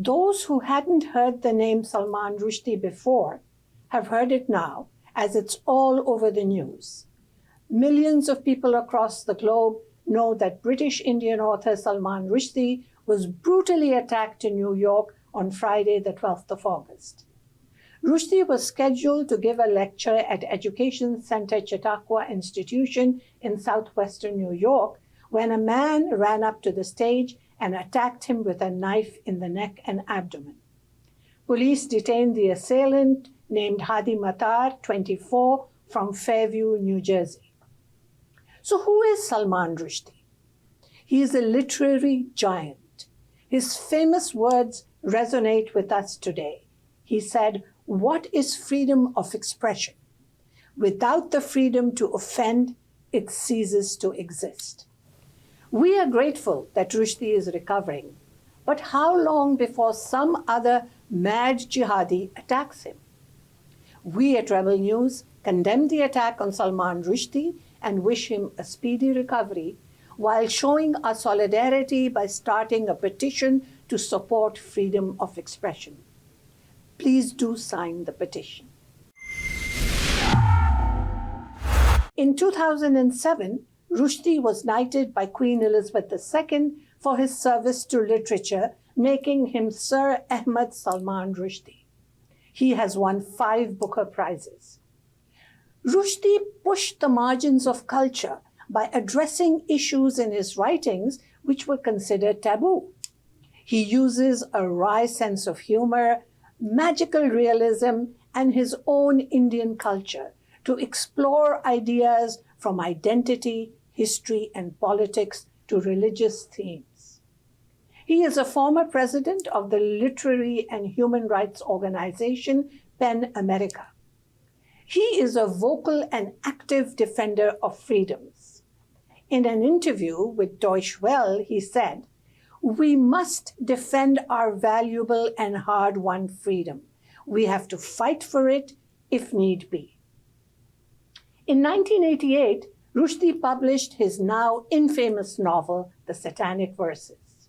Those who hadn't heard the name Salman Rushdie before have heard it now, as it's all over the news. Millions of people across the globe know that British Indian author Salman Rushdie was brutally attacked in New York on Friday, the 12th of August. Rushdie was scheduled to give a lecture at Education Center Chautauqua Institution in southwestern New York when a man ran up to the stage and attacked him with a knife in the neck and abdomen. Police detained the assailant, named Hadi Matar, 24, from Fairview, New Jersey. So who is Salman Rushdie? He is a literary giant. His famous words resonate with us today. He said, "What is freedom of expression? Without the freedom to offend, it ceases to exist." We are grateful that Rushdie is recovering, but how long before some other mad jihadi attacks him? We at Rebel News condemn the attack on Salman Rushdie and wish him a speedy recovery, while showing our solidarity by starting a petition to support freedom of expression. Please do sign the petition. In 2007, Rushdie was knighted by Queen Elizabeth II for his service to literature, making him Sir Ahmad Salman Rushdie. He has won 5 Booker Prizes. Rushdie pushed the margins of culture by addressing issues in his writings which were considered taboo. He uses a wry sense of humor, magical realism, and his own Indian culture to explore ideas from identity, history, and politics to religious themes. He is a former president of the literary and human rights organization PEN America. He is a vocal and active defender of freedoms. In an interview with Deutsche Welle, he said, "We must defend our valuable and hard-won freedom. We have to fight for it if need be." In 1988, Rushdie published his now infamous novel, The Satanic Verses.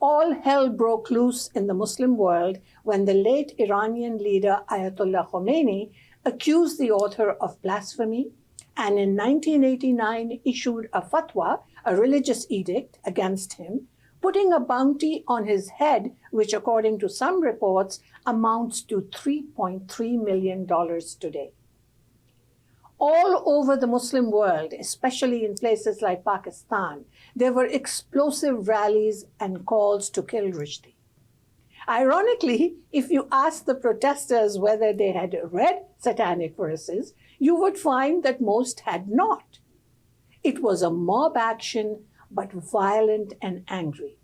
All hell broke loose in the Muslim world when the late Iranian leader Ayatollah Khomeini accused the author of blasphemy, and in 1989 issued a fatwa, a religious edict, against him, putting a bounty on his head, which according to some reports amounts to $3.3 million today. All over the Muslim world, especially in places like Pakistan, there were explosive rallies and calls to kill Rushdie. Ironically, if you asked the protesters whether they had read Satanic Verses, you would find that most had not. It was a mob action, but violent and angry.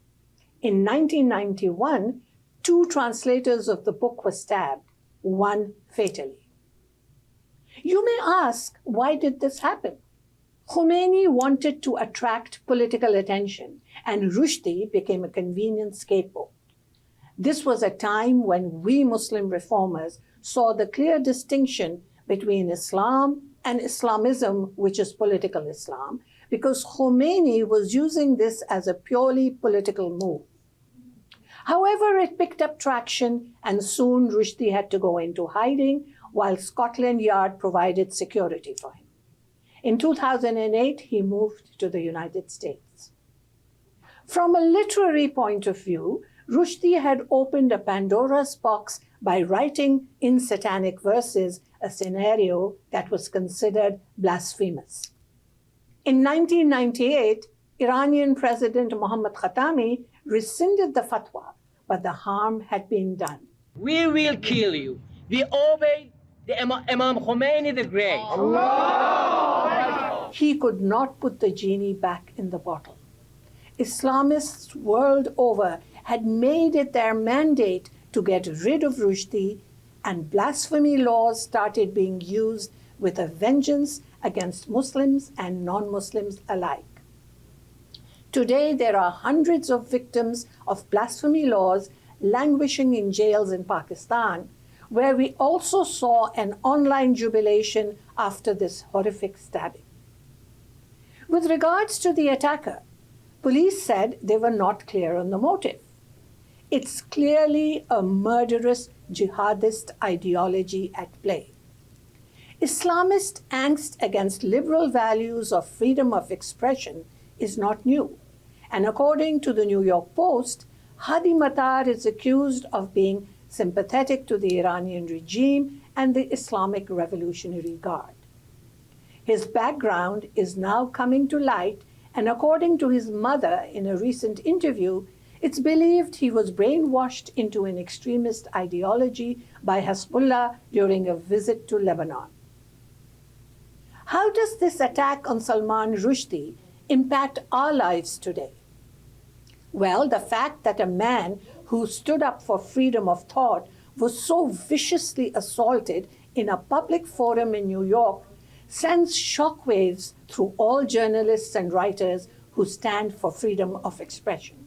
In 1991, 2 translators of the book were stabbed, one fatally. You may ask, why did this happen? Khomeini wanted to attract political attention, and Rushdie became a convenient scapegoat. This was a time when we Muslim reformers saw the clear distinction between Islam and Islamism, which is political Islam, because Khomeini was using this as a purely political move. However, it picked up traction, and soon Rushdie had to go into hiding while Scotland Yard provided security for him. In 2008, he moved to the United States. From a literary point of view, Rushdie had opened a Pandora's box by writing in Satanic Verses a scenario that was considered blasphemous. In 1998, Iranian President Mohammad Khatami rescinded the fatwa, but the harm had been done. "We will kill you. We obey the Imam Khomeini the Great." Allah! He could not put the genie back in the bottle. Islamists world over had made it their mandate to get rid of Rushdie, and blasphemy laws started being used with a vengeance against Muslims and non-Muslims alike. Today, there are hundreds of victims of blasphemy laws languishing in jails in Pakistan, where we also saw an online jubilation after this horrific stabbing. With regards to the attacker, police said they were not clear on the motive. It's clearly a murderous jihadist ideology at play. Islamist angst against liberal values of freedom of expression is not new. And according to the New York Post, Hadi Matar is accused of being sympathetic to the Iranian regime and the Islamic Revolutionary Guard. His background is now coming to light, and according to his mother in a recent interview, it's believed he was brainwashed into an extremist ideology by Hezbollah during a visit to Lebanon. How does this attack on Salman Rushdie impact our lives today? Well, the fact that a man who stood up for freedom of thought was so viciously assaulted in a public forum in New York sends shockwaves through all journalists and writers who stand for freedom of expression.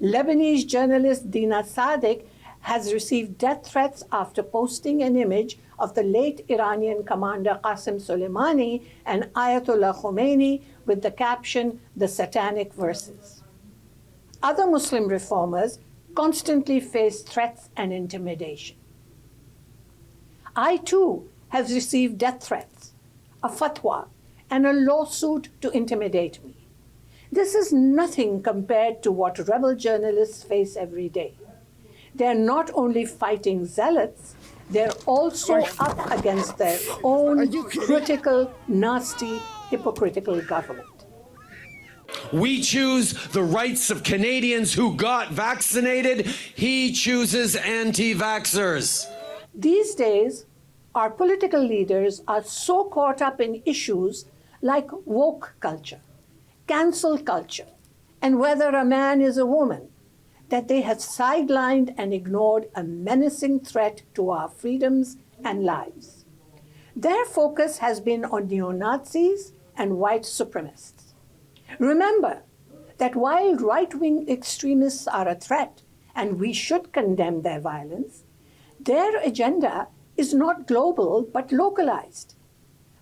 Lebanese journalist Dina Sadiq has received death threats after posting an image of the late Iranian commander Qasem Soleimani and Ayatollah Khomeini with the caption, "The Satanic Verses." Other Muslim reformers constantly face threats and intimidation. I too have received death threats, a fatwa, and a lawsuit to intimidate me. This is nothing compared to what rebel journalists face every day. They're not only fighting zealots, they're also up against their own critical, nasty, hypocritical government. We choose the rights of Canadians who got vaccinated. He chooses anti-vaxxers. These days, our political leaders are so caught up in issues like woke culture, cancel culture, and whether a man is a woman, that they have sidelined and ignored a menacing threat to our freedoms and lives. Their focus has been on neo-Nazis and white supremacists. Remember that while right-wing extremists are a threat, and we should condemn their violence, their agenda is not global but localized,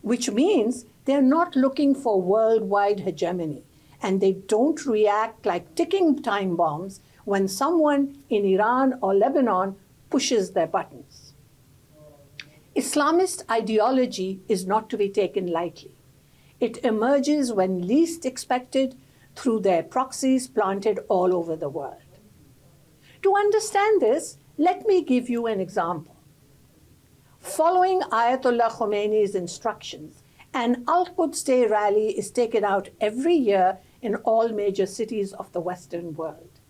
which means they're not looking for worldwide hegemony, and they don't react like ticking time bombs when someone in Iran or Lebanon pushes their buttons. Islamist ideology is not to be taken lightly. It emerges when least expected through their proxies planted all over the world. To understand this, let me give you an example. Following Ayatollah Khomeini's instructions, an Al-Quds Day rally is taken out every year in all major cities of the Western world.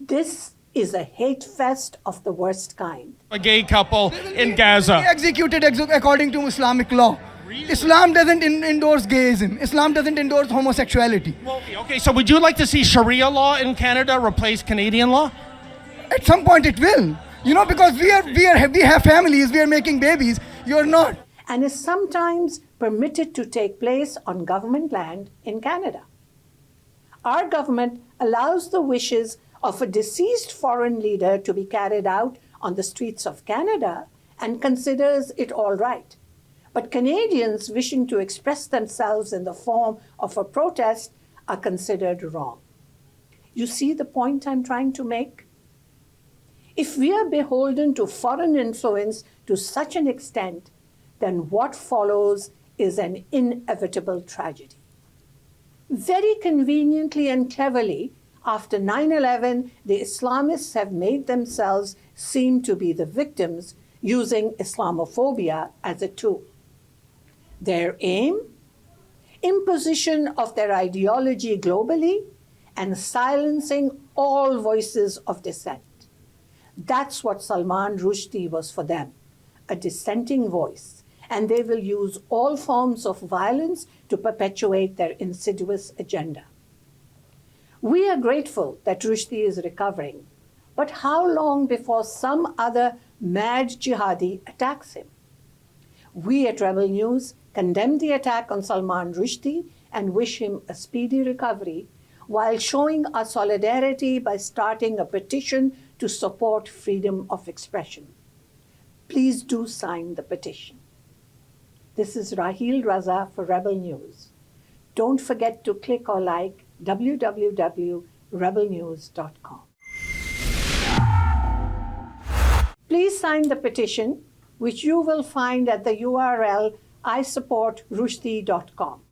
This is a hate fest of the worst kind. A gay couple in Gaza. Executed according to Islamic law. Really? Islam doesn't endorse gayism. Islam doesn't endorse homosexuality. Well, okay, so would you like to see Sharia law in Canada replace Canadian law? At some point it will. You know, because we have families, we are making babies. You're not. And is sometimes permitted to take place on government land in Canada. Our government allows the wishes of a deceased foreign leader to be carried out on the streets of Canada and considers it all right. But Canadians wishing to express themselves in the form of a protest are considered wrong. You see the point I'm trying to make? If we are beholden to foreign influence to such an extent, then what follows is an inevitable tragedy. Very conveniently and cleverly, after 9/11, the Islamists have made themselves seem to be the victims using Islamophobia as a tool. Their aim? Imposition of their ideology globally and silencing all voices of dissent. That's what Salman Rushdie was for them, a dissenting voice, and they will use all forms of violence to perpetuate their insidious agenda. We are grateful that Rushdie is recovering, but how long before some other mad jihadi attacks him? We at Rebel News condemn the attack on Salman Rushdie and wish him a speedy recovery, while showing our solidarity by starting a petition to support freedom of expression. Please do sign the petition. This is Raheel Raza for Rebel News. Don't forget to click or like www.rebelnews.com. Please sign the petition, which you will find at the URL isupportrushdie.com.